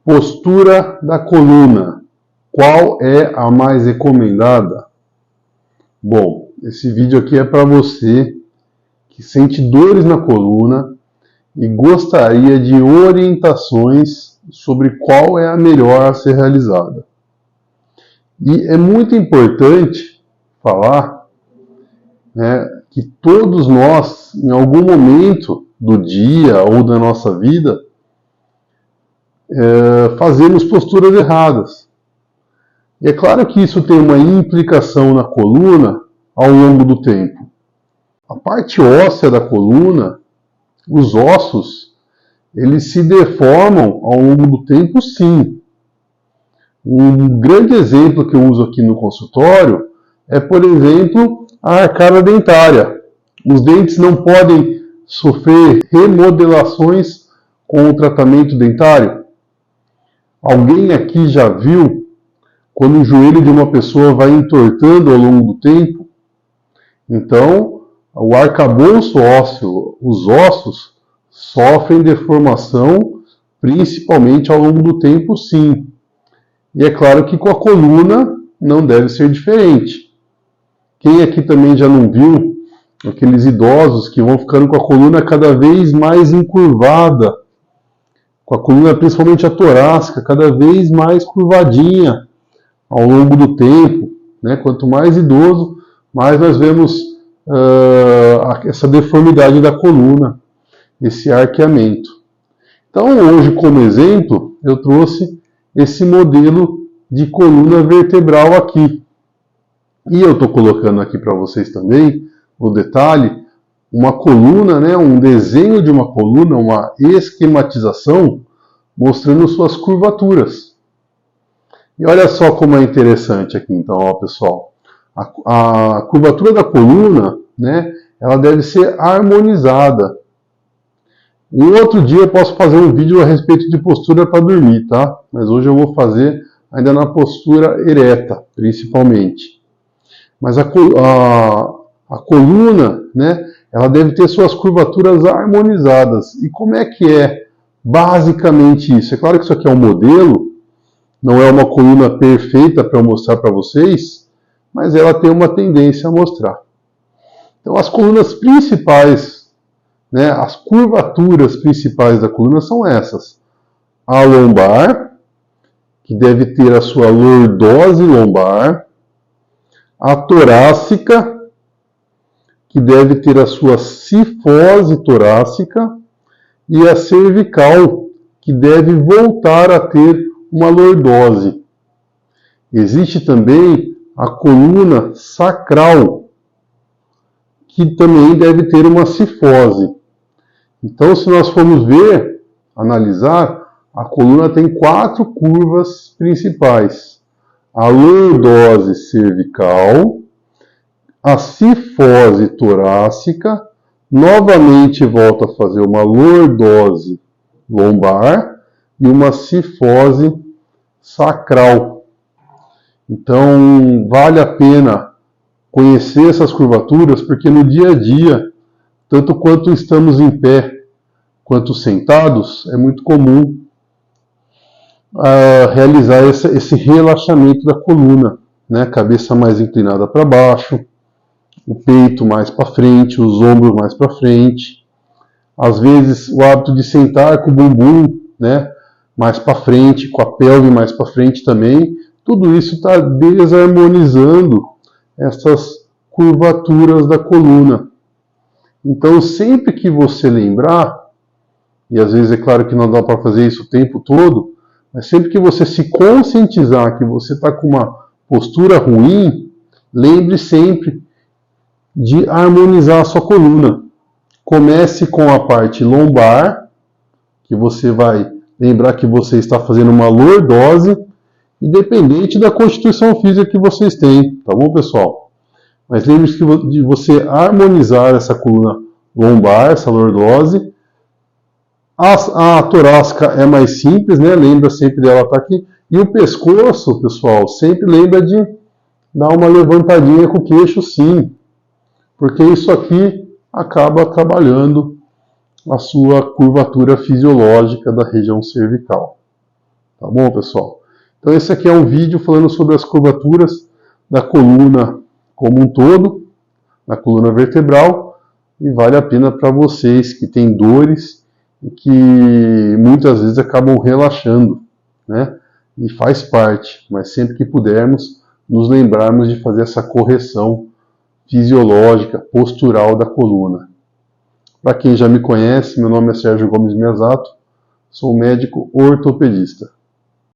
Postura da coluna. Qual é a mais recomendada? Bom, esse vídeo aqui é para você que sente dores na coluna e gostaria de orientações sobre qual é a melhor a ser realizada. E é muito importante falar, que todos nós, em algum momento do dia ou da nossa vida, fazemos posturas erradas. E é claro que isso tem uma implicação na coluna ao longo do tempo. A parte óssea da coluna, os ossos, eles se deformam ao longo do tempo, sim. Um grande exemplo que eu uso aqui no consultório é, por exemplo, a arcada dentária. Os dentes não podem sofrer remodelações com o tratamento dentário. Alguém aqui já viu quando o joelho de uma pessoa vai entortando ao longo do tempo? Então, o arcabouço ósseo, os ossos, sofrem deformação, principalmente ao longo do tempo, sim. E é claro que com a coluna não deve ser diferente. Quem aqui também já não viu aqueles idosos que vão ficando com a coluna cada vez mais encurvada, com a coluna, principalmente a torácica, cada vez mais curvadinha ao longo do tempo, né? Quanto mais idoso, mais nós vemos essa deformidade da coluna, esse arqueamento. Então, hoje, como exemplo, eu trouxe esse modelo de coluna vertebral aqui. E eu estou colocando aqui para vocês também, no detalhe, uma coluna, um desenho de uma coluna, uma esquematização, mostrando suas curvaturas. E olha só como é interessante aqui, então, ó, pessoal. A curvatura da coluna, ela deve ser harmonizada. Um outro dia eu posso fazer um vídeo a respeito de postura para dormir, tá? Mas hoje eu vou fazer ainda na postura ereta, principalmente. Mas a coluna, ela deve ter suas curvaturas harmonizadas. E como é que é basicamente isso? É claro que isso aqui é um modelo, não é uma coluna perfeita para eu mostrar para vocês, mas ela tem uma tendência a mostrar. Então, as colunas principais, as curvaturas principais da coluna são essas. A lombar, que deve ter a sua lordose lombar. A torácica, que deve ter a sua cifose torácica. E a cervical, que deve voltar a ter uma lordose. Existe também a coluna sacral, que também deve ter uma cifose. Então, se nós formos ver, analisar, a coluna tem 4 curvas principais. A lordose cervical, a cifose torácica, novamente volta a fazer uma lordose lombar e uma cifose sacral. Então, vale a pena conhecer essas curvaturas, porque no dia a dia, tanto quanto estamos em pé, quanto sentados, é muito comum realizar esse relaxamento da coluna, cabeça mais inclinada para baixo, o peito mais para frente, os ombros mais para frente. Às vezes, o hábito de sentar com o bumbum, mais para frente, com a pelve mais para frente também, tudo isso está desarmonizando essas curvaturas da coluna. Então, sempre que você lembrar, e às vezes é claro que não dá para fazer isso o tempo todo, mas sempre que você se conscientizar que você está com uma postura ruim, lembre sempre de harmonizar a sua coluna. Comece com a parte lombar, que você vai lembrar que você está fazendo uma lordose, independente da constituição física que vocês têm, tá bom, pessoal? Mas lembre-se de você harmonizar essa coluna lombar, essa lordose. A torácica é mais simples, lembra sempre dela estar aqui. E o pescoço, pessoal, sempre lembra de dar uma levantadinha com o queixo, sim. Porque isso aqui acaba trabalhando a sua curvatura fisiológica da região cervical. Tá bom, pessoal? Então esse aqui é um vídeo falando sobre as curvaturas da coluna como um todo, na coluna vertebral, e vale a pena para vocês que têm dores e que muitas vezes acabam relaxando, né? E faz parte, mas sempre que pudermos, nos lembrarmos de fazer essa correção fisiológica, postural da coluna. Para quem já me conhece, meu nome é Sérgio Gomes Miyasato, sou médico ortopedista.